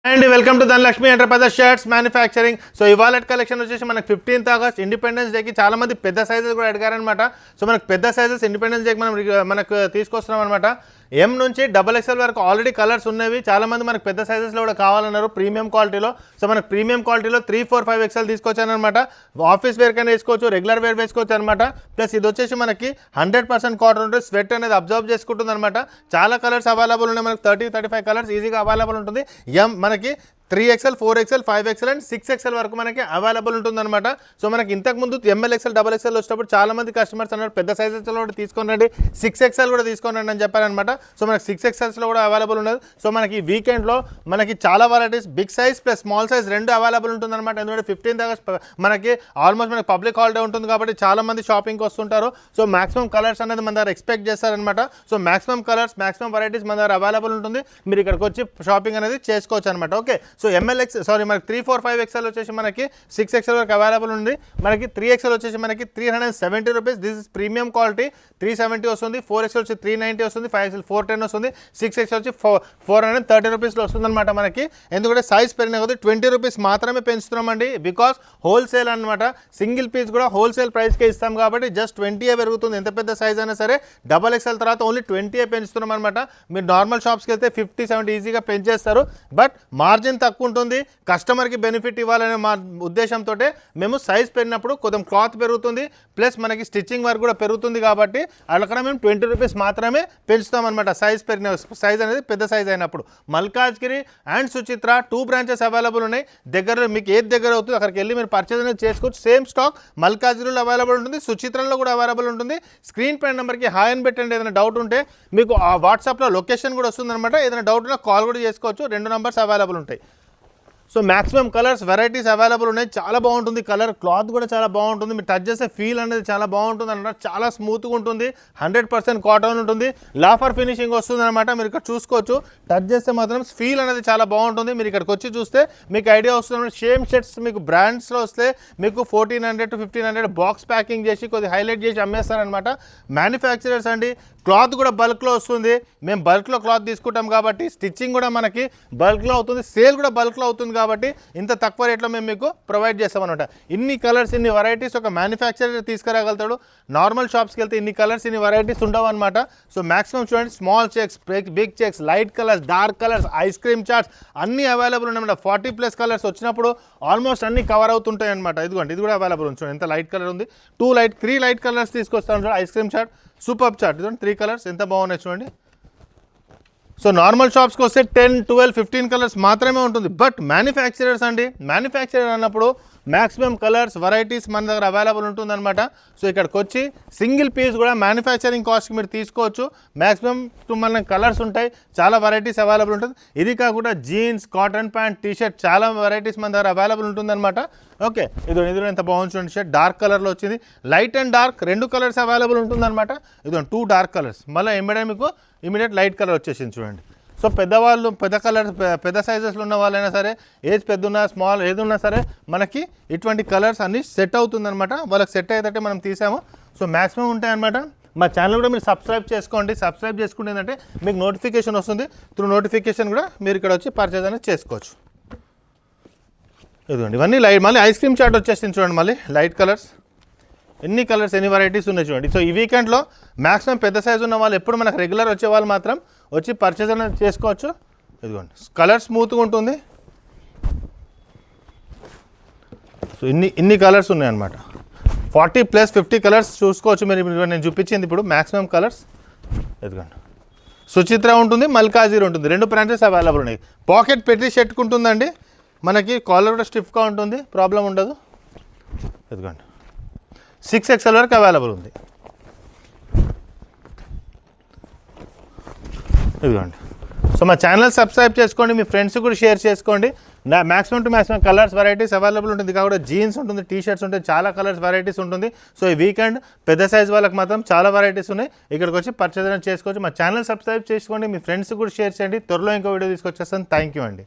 And welcome to Dhanalakshmi enterprises shirts manufacturing. So ఇవాళ collection వచ్చేసి మనకు 15th ఆగస్ట్ ఇండిపెండెన్స్ డేకి చాలా మంది పెద్ద సైజెస్ కూడా అడిగారనమాట. సో మనకు పెద్ద సైజెస్ ఇండిపెండెన్స్ డేకి మనకు తీసుకొస్తున్నాం అనమాట. ఎం నుంచి XXL వరకు ఆల్రెడీ కలర్స్ ఉన్నవి. చాలామంది మనకు పెద్ద సైజెస్లో కూడా కావాలన్నారు ప్రీమియం క్వాలిటీలో. సో మనకు ప్రీమియం క్వాలిటీలో 3, 4, 5XL తీసుకొచ్చాను అనమాట. ఆఫీస్ వేర్ కైనా వేసుకోవచ్చు, రెగ్యులర్ వేర్ వేసుకోవచ్చు అనమాట. ప్లస్ ఇది వచ్చేసి మనకి 100% కాటన్ ఉంటుంది. స్వెట్ అనేది అబ్జర్వ్ చేసుకుంటుంది అనమాట. చాలా కలర్స్ అవైలబుల్ ఉన్నాయి మనకు. 30, 35 కలర్స్ ఈజీగా అవైలబుల్ ఉంటుంది. మనకి 3XL, 4XL, 5XL and 6XL వరకు మనకి అవైలబుల్ ఉంటుందన్నమాట. సో మనకి ఇంతకుముందు MLXL, XXL వచ్చినప్పుడు చాలామంది కస్టమర్స్ అన్నారు పెద్ద సైజెస్లో కూడా తీసుకోనండి, 6XL కూడా తీసుకోనండి అని చెప్పారనమాట. సో మనకి 6XLస్లో కూడా అవైలబుల్ ఉన్నది. సో మనకి వీకెండ్లో మనకి చాలా varieties big size plus small size రెండు అవైలబుల్ ఉంటుందన్నమాట. ఎందుకంటే 15th ఆగస్ట్ మనకి ఆల్మోస్ట్ మనకి పబ్లిక్ హాలిడే ఉంటుంది కాబట్టి చాలామంది షాపింగ్కి వస్తుంటారు. సో మాక్సిమం కలర్స్ అనేది మన దగ్గర ఎక్స్పెక్ట్ చేస్తారనమాట. So maximum colours, maximum varieties మన దగ్గర అవైలబుల్ ఉంటుంది. మీరు ఇక్కడికి వచ్చి షాపింగ్ అనేది చేసుకోవచ్చు అనమాట. ఓకే, సో మనకి 3, 4, 5XL వచ్చేసి మనకి 6XL వరకు అవైలబుల్ ఉంది. మనకి 3XL వచ్చేసి మనకి 370 rupees. This is premium quality. 370 వస్తుంది. 4XL వచ్చి 390 వస్తుంది. 5XL 410 వస్తుంది. 6XL వచ్చి 430 రూపీస్లో వస్తుంది అనమాట మనకి. ఎందుకంటే సైజ్ పెరిగిన కొద్ది 20 రూపీస్ మాత్రమే పెంచుతున్నామండి. బికాస్ హోల్సేల్ అనమాట. సింగిల్ పీస్ కూడా హోల్సేల్ ప్రైస్కే ఇస్తాం కాబట్టి జస్ట్ 20 పెరుగుతుంది. ఎంత పెద్ద సైజ్ అయినా సరే XXL తర్వాత ఓన్లీ 20 పెంచుతున్నాం అనమాట. మీరు నార్మల్ షాప్స్కి వెళ్తే 50, 70 ఈజీగా పెంచేస్తారు. బట్ మార్జిన్ తక్కువ ఉంటుంది. కస్టమర్కి బెనిఫిట్ ఇవ్వాలనే మా ఉద్దేశంతో మేము సైజ్ పెరిగినప్పుడు కొంచెం క్లాత్ పెరుగుతుంది, ప్లస్ మనకి స్టిచ్చింగ్ వర్క్ కూడా పెరుగుతుంది. కాబట్టి అక్కడ మేము 20 రూపీస్ మాత్రమే పెంచుతాం అనమాట. సైజ్ అనేది పెద్ద సైజ్ అయినప్పుడు. Malkajgiri and Suchitra 2 branches available ఉన్నాయి. దగ్గర మీకు ఏది దగ్గర అవుతుంది అక్కడికి వెళ్ళి మీరు పర్చేజ్ అనేది చేసుకోవచ్చు. సేమ్ స్టాక్ మల్కాజ్గిరిలో అవైలబుల్ ఉంటుంది, సుచిత్రలో కూడా అవైలబుల్ ఉంటుంది. స్క్రీన్ పైన నెంబర్కి హాయ్ అని పెట్టండి. ఏదైనా డౌట్ ఉంటే మీకు ఆ వాట్సాప్లో లొకేషన్ కూడా వస్తుంది అనమాట. ఏదైనా డౌట్ ఉన్నా కాల్ కూడా చేసుకోవచ్చు. 2 నంబర్స్ అవైలబుల్ ఉంటాయి. So maximum colours varieties available ఉన్నాయి. చాలా బాగుంటుంది. కలర్ క్లాత్ కూడా చాలా బాగుంటుంది. మీరు టచ్ చేసే ఫీల్ అనేది చాలా బాగుంటుంది అనమాట. చాలా స్మూత్గా ఉంటుంది. 100% కాటన్ ఉంటుంది. లాఫర్ ఫినిషింగ్ వస్తుంది అనమాట. మీరు ఇక్కడ చూసుకోవచ్చు. టచ్ చేస్తే మాత్రం ఫీల్ అనేది చాలా బాగుంటుంది. మీరు ఇక్కడికి వచ్చి చూస్తే మీకు ఐడియా వస్తుంది. సేమ్ షర్ట్స్ మీకు బ్రాండ్స్లో వస్తే మీకు 1400 to 1500 బాక్స్ ప్యాకింగ్ చేసి కొద్దిగా హైలైట్ చేసి అమ్మేస్తారనమాట. మ్యానుఫ్యాక్చరర్స్ అండి. క్లాత్ కూడా బల్క్లో వస్తుంది. మేము బల్క్లో క్లాత్ తీసుకుంటాం కాబట్టి స్టిచ్చింగ్ కూడా మనకి బల్క్లో అవుతుంది. సేల్ కూడా బల్క్లో అవుతుంది కాబట్టి ఇంత తక్కువ రేట్లో మేము మీకు ప్రొవైడ్ చేస్తామన్నమాట. ఇన్ని కలర్స్, ఇన్ని వెరైటీస్ ఒక మ్యానుఫ్యాక్చరర్ తీసుకురాగలుగుతాడు. నార్మల్ షాప్స్కి వెళ్తే ఇన్ని కలర్స్, ఇన్ని వెరైటీస్ ఉండవు అనమాట. సో మ్యాక్సిమం చూడండి, small checks, big checks, light colours, dark colours, ice cream charts అన్నీ అవైలబుల్ ఉన్నాయన్నమాట. 40+ కలర్స్ వచ్చినప్పుడు ఆల్మోస్ట్ అన్నీ కవర్ అవుతుంటాయి అనమాట. ఇదిగోండి, ఇది కూడా అవైలబుల్ ఉంది. చూడండి ఎంత లైట్ కలర్ ఉంది. 3 లైట్ కలర్స్ తీసుకొస్తాను చూడండి. Ice cream chart, super chart, ఇదండి 3 కలర్స్ ఎంత బాగున్నాయి చూడండి. సో నార్మల్ షాప్స్కి వస్తే 10, 12, 15 కలర్స్ మాత్రమే ఉంటుంది. బట్ మ్యానుఫ్యాక్చరర్స్ అండి, మ్యానుఫ్యాక్చరర్ అన్నప్పుడు మ్యాక్సిమం కలర్స్, వెరైటీస్ మన దగ్గర అవైలబుల్ ఉంటుందన్నమాట. సో ఇక్కడికి వచ్చి సింగిల్ పీస్ కూడా మ్యానుఫ్యాక్చరింగ్ కాస్ట్కి మీరు తీసుకోవచ్చు. మ్యాక్సిమం మన కలర్స్ ఉంటాయి, చాలా వెరైటీస్ అవైలబుల్ ఉంటుంది. ఇది కాకుండా జీన్స్, కాటన్ ప్యాంట్, టీషర్ట్ చాలా వెరైటీస్ మన దగ్గర అవైలబుల్ ఉంటుందన్నమాట. ఓకే, ఇది ఎంత బాగుంది చూడండి. షర్ట్ డార్క్ కలర్లో వచ్చింది. Light and dark 2 colours available ఉంటుందన్నమాట. ఇది 2 డార్క్ కలర్స్, మళ్ళీ ఇమీడియట్ లైట్ కలర్ వచ్చేసింది చూడండి. సో పెద్దవాళ్ళు, పెద్ద కలర్స్, పెద్ద సైజెస్లో ఉన్న వాళ్ళైనా సరే, ఏజ్ పెద్దన్నా స్మాల్ ఏది ఉన్నా సరే మనకి ఇటువంటి కలర్స్ అన్నీ సెట్ అవుతుందన్నమాట. వాళ్ళకి సెట్ అయ్యేటట్టే మనం తీసాము. సో మ్యాక్సిమం ఉంటాయన్నమాట. మా ఛానల్ కూడా మీరు సబ్స్క్రైబ్ చేసుకోండి. సబ్స్క్రైబ్ చేసుకుంటే ఏంటంటే మీకు నోటిఫికేషన్ వస్తుంది. త్రూ నోటిఫికేషన్ కూడా మీరు ఇక్కడ వచ్చి పర్చేజ్ అనేది చేసుకోవచ్చు. ఇదిగోండి, ఇవన్నీ లైట్. మళ్ళీ ఐస్ క్రీమ్ చాట్ వచ్చేసింది చూడండి. మళ్ళీ లైట్ కలర్స్, ఎన్ని కలర్స్, ఎన్ని వెరైటీస్ ఉన్నాయి చూడండి. సో ఈ వీకెండ్లో మ్యాక్సిమం పెద్ద సైజు ఉన్న వాళ్ళు, ఎప్పుడు మనకు రెగ్యులర్ వచ్చే వాళ్ళు మాత్రం వచ్చి పర్చేజ్ అనేది చేసుకోవచ్చు. ఇదిగోండి, కలర్ స్మూత్గా ఉంటుంది. సో ఇన్ని కలర్స్ ఉన్నాయన్నమాట. 40+ 50 కలర్స్ చూసుకోవచ్చు మీరు. నేను చూపించింది ఇప్పుడు మ్యాక్సిమం కలర్స్. ఇదిగోండి, సుచిత్ర ఉంటుంది, మల్కాజ్గిరి ఉంటుంది. 2 బ్రాంచెస్ అవైలబుల్ ఉన్నాయి. పాకెట్ పెట్టి షర్ట్కి ఉంటుందండి. మనకి కాలర్ కూడా స్టిఫ్గా ఉంటుంది, ప్రాబ్లం ఉండదు. ఇదిగోండి, 6XL వరకు అవైలబుల్ ఉంది. ఇదిగోండి. సో మా ఛానల్ సబ్స్క్రైబ్ చేసుకోండి, మీ ఫ్రెండ్స్ కూడా షేర్ చేసుకోండి. Maximum to maximum colours, varieties available ఉంటుంది. కాబట్టి జీన్స్ ఉంటుంది, టీషర్ట్స్ ఉంటాయి, చాలా కలర్స్, వెరైటీస్ ఉంటుంది. సో ఈ వీకెండ్ పెద్ద సైజ్ వాళ్ళకి మాత్రం చాలా వెరైటీస్ ఉన్నాయి. ఇక్కడికి వచ్చి పర్చేజ్ చేసుకోవచ్చు. మా ఛానల్ సబ్స్క్రైబ్ చేసుకోండి, మీ ఫ్రెండ్స్ కూడా షేర్ చేయండి. త్వరలో ఇంకో వీడియో తీసుకొచ్చేస్తాను. థ్యాంక్ యూ అండి.